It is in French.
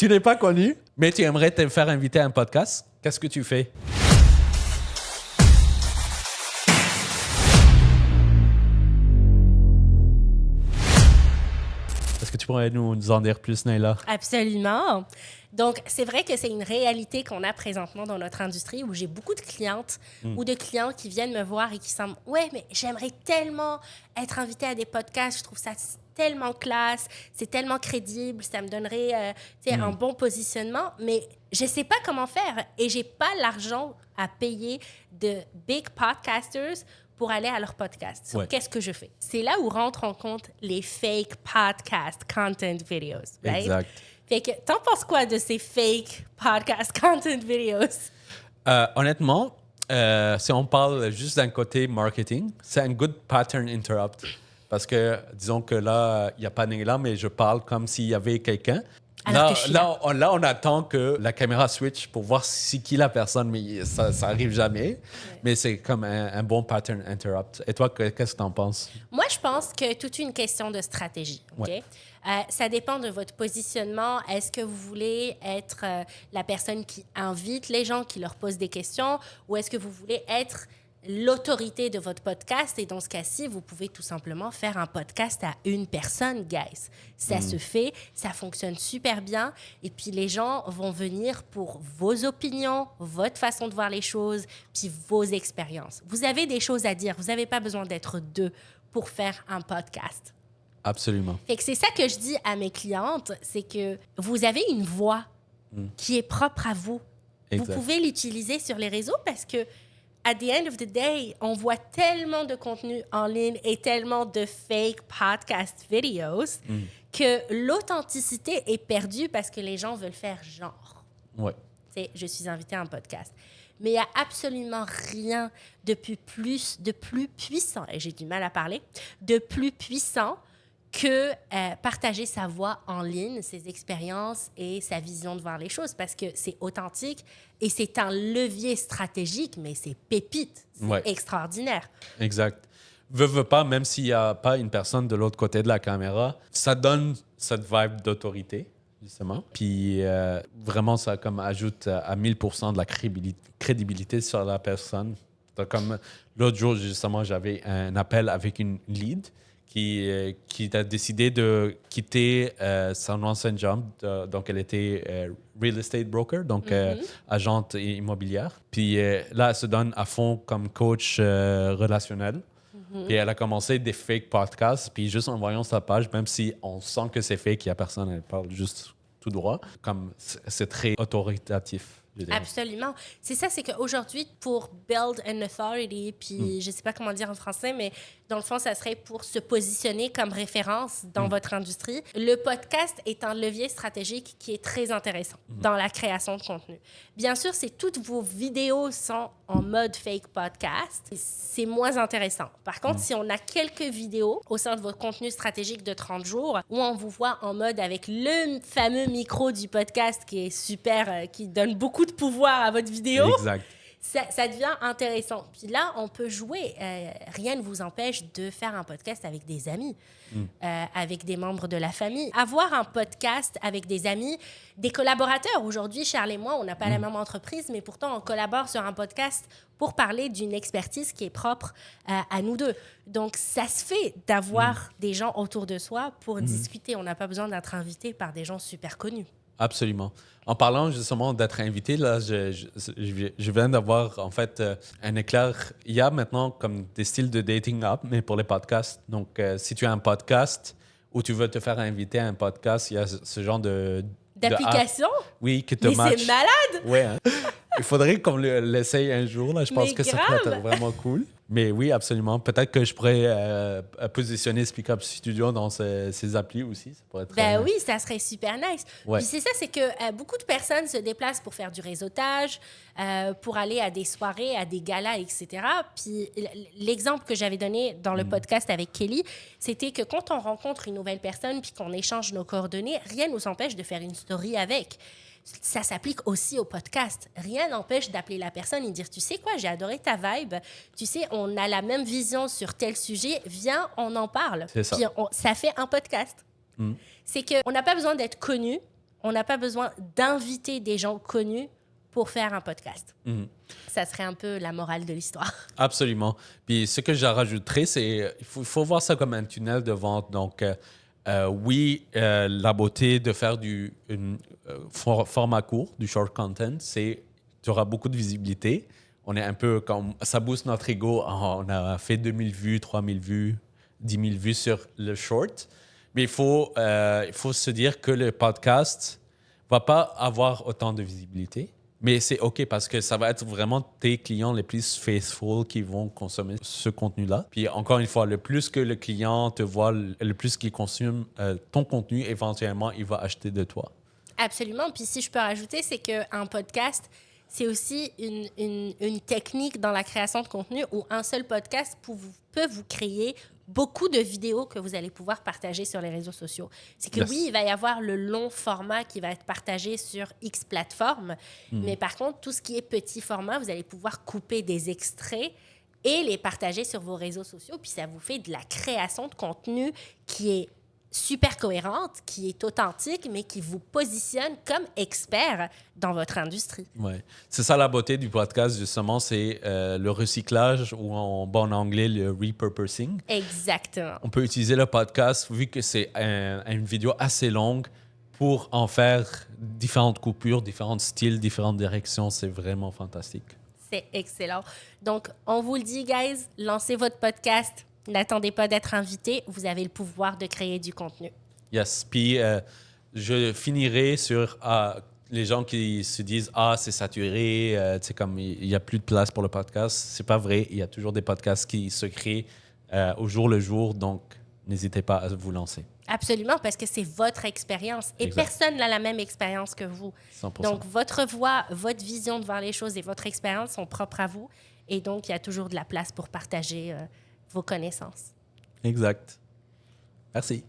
Tu n'es pas connu, mais tu aimerais te faire inviter à un podcast. Qu'est-ce que tu fais? Est-ce que tu pourrais nous en dire plus, Naila? Absolument. Donc, c'est vrai que c'est une réalité qu'on a présentement dans notre industrie où j'ai beaucoup de clientes ou de clients qui viennent me voir et qui semblent « Ouais, mais j'aimerais tellement être invité à des podcasts. Je trouve ça tellement classe, c'est tellement crédible, ça me donnerait un bon positionnement, mais je ne sais pas comment faire et je n'ai pas l'argent à payer de big podcasters pour aller à leur podcast. Ouais. Qu'est-ce que je fais? C'est là où rentrent en compte les fake podcast content videos. Right? Exact. Fait que, t'en penses quoi de ces fake podcast content videos? Honnêtement, si on parle juste d'un côté marketing, c'est un good pattern interrupt. Parce que, disons que là, il n'y a pas Naila, mais je parle comme s'il y avait quelqu'un. Alors que je suis Là, on attend que la caméra switch pour voir c'est qui la personne, mais ça n'arrive jamais. Ouais. Mais c'est comme un bon pattern interrupt. Et toi, qu'est-ce que tu en penses? Moi, je pense que toute une question de stratégie. Okay? Ouais. Ça dépend de votre positionnement. Est-ce que vous voulez être la personne qui invite les gens, qui leur pose des questions, ou est-ce que vous voulez être l'autorité de votre podcast? Et dans ce cas-ci, vous pouvez tout simplement faire un podcast à une personne, guys. Ça se fait, ça fonctionne super bien. Et puis, les gens vont venir pour vos opinions, votre façon de voir les choses, puis vos expériences. Vous avez des choses à dire. Vous n'avez pas besoin d'être deux pour faire un podcast. Absolument. Fait que c'est ça que je dis à mes clientes, c'est que vous avez une voix qui est propre à vous. Exact. Vous pouvez l'utiliser sur les réseaux parce que at the end of the day, on voit tellement de contenu en ligne et tellement de fake podcast videos que l'authenticité est perdue parce que les gens veulent faire genre. Ouais. C'est, je suis invitée à un podcast. Mais il n'y a absolument rien de plus puissant, et j'ai du mal à parler, de plus puissant que partager sa voix en ligne, ses expériences et sa vision de voir les choses, parce que c'est authentique et c'est un levier stratégique, mais c'est pépite, c'est extraordinaire. Exact. Veux pas, même s'il n'y a pas une personne de l'autre côté de la caméra, ça donne cette vibe d'autorité, justement. Puis vraiment, ça comme ajoute à 1000% de la crédibilité sur la personne. Donc, comme l'autre jour, justement, j'avais un appel avec une lead qui a décidé de quitter son ancien job. Donc, elle était real estate broker, donc agente immobilière. Puis là, elle se donne à fond comme coach relationnel. Puis elle a commencé des fake podcasts. Puis juste en voyant sa page, même si on sent que c'est fake, il n'y a personne, elle parle juste tout droit. Comme c'est très autoritatif. Absolument. C'est ça, c'est qu'aujourd'hui, pour build an authority, puis je sais pas comment dire en français, mais dans le fond, ça serait pour se positionner comme référence dans votre industrie. Le podcast est un levier stratégique qui est très intéressant dans la création de contenu. Bien sûr, si toutes vos vidéos sont en mode fake podcast, c'est moins intéressant. Par contre, si on a quelques vidéos au sein de votre contenu stratégique de 30 jours où on vous voit en mode avec le fameux micro du podcast qui est super, qui donne beaucoup de pouvoir à votre vidéo. Exact. Ça devient intéressant. Puis là, on peut jouer. Rien ne vous empêche de faire un podcast avec des amis, avec des membres de la famille. Avoir un podcast avec des amis, des collaborateurs. Aujourd'hui, Charles et moi, on n'a pas la même entreprise, mais pourtant, on collabore sur un podcast pour parler d'une expertise qui est propre à nous deux. Donc, ça se fait d'avoir des gens autour de soi pour discuter. On n'a pas besoin d'être invité par des gens super connus. Absolument. En parlant justement d'être invité, là, je viens d'avoir en fait un éclair. Il y a maintenant comme des styles de dating app, mais pour les podcasts. Donc, si tu as un podcast ou tu veux te faire inviter à un podcast, il y a ce genre d'application? Oui, qui te match. Mais c'est malade! Oui, hein? Il faudrait qu'on l'essaye un jour. Là. Je pense que ça pourrait être vraiment cool. Mais oui, absolument. Peut-être que je pourrais positionner Speak Up Studio dans ces applis aussi. Ça pourrait être oui, ça serait super nice. Ouais. Puis c'est ça, c'est que beaucoup de personnes se déplacent pour faire du réseautage, pour aller à des soirées, à des galas, etc. Puis l'exemple que j'avais donné dans le podcast avec Kelly, c'était que quand on rencontre une nouvelle personne puis qu'on échange nos coordonnées, rien ne nous empêche de faire une story avec. Ça s'applique aussi au podcast. Rien n'empêche d'appeler la personne et dire « Tu sais quoi, j'ai adoré ta vibe. Tu sais, on a la même vision sur tel sujet. Viens, on en parle. » C'est ça. Puis ça fait un podcast. C'est qu'on n'a pas besoin d'être connu on n'a pas besoin d'inviter des gens connus pour faire un podcast. Ça serait un peu la morale de l'histoire. Absolument. Puis ce que je rajouterais, c'est il faut voir ça comme un tunnel de vente. Donc, oui, la beauté de faire du format court, du short content, c'est tu auras beaucoup de visibilité. On est un peu comme... Ça booste notre ego. On a fait 2000 vues, 3000 vues, 10 000 vues sur le short. Mais il faut se dire que le podcast ne va pas avoir autant de visibilité. Mais c'est OK parce que ça va être vraiment tes clients les plus faithful qui vont consommer ce contenu-là. Puis encore une fois, le plus que le client te voit, le plus qu'il consomme ton contenu, éventuellement, il va acheter de toi. Absolument. Puis si je peux rajouter, c'est qu'un podcast, c'est aussi une technique dans la création de contenu où un seul podcast peut vous créer beaucoup de vidéos que vous allez pouvoir partager sur les réseaux sociaux. C'est que oui, il va y avoir le long format qui va être partagé sur X plateformes, mais par contre, tout ce qui est petit format, vous allez pouvoir couper des extraits et les partager sur vos réseaux sociaux, puis ça vous fait de la création de contenu qui est super cohérente, qui est authentique, mais qui vous positionne comme expert dans votre industrie. Ouais. C'est ça la beauté du podcast, justement, c'est le recyclage ou en bon anglais, le repurposing. Exactement. On peut utiliser le podcast, vu que c'est une vidéo assez longue, pour en faire différentes coupures, différents styles, différentes directions. C'est vraiment fantastique. C'est excellent. Donc, on vous le dit, guys, lancez votre podcast. N'attendez pas d'être invité. Vous avez le pouvoir de créer du contenu. Yes. Puis, je finirai sur les gens qui se disent « Ah, c'est saturé, comme il n'y a plus de place pour le podcast ». C'est pas vrai. Il y a toujours des podcasts qui se créent au jour le jour. Donc, n'hésitez pas à vous lancer. Absolument, parce que c'est votre expérience. Et Exact. personne n'a la même expérience que vous. 100%. Donc, votre voix, votre vision de voir les choses et votre expérience sont propres à vous. Et donc, il y a toujours de la place pour partager vos connaissances. Exact. Merci.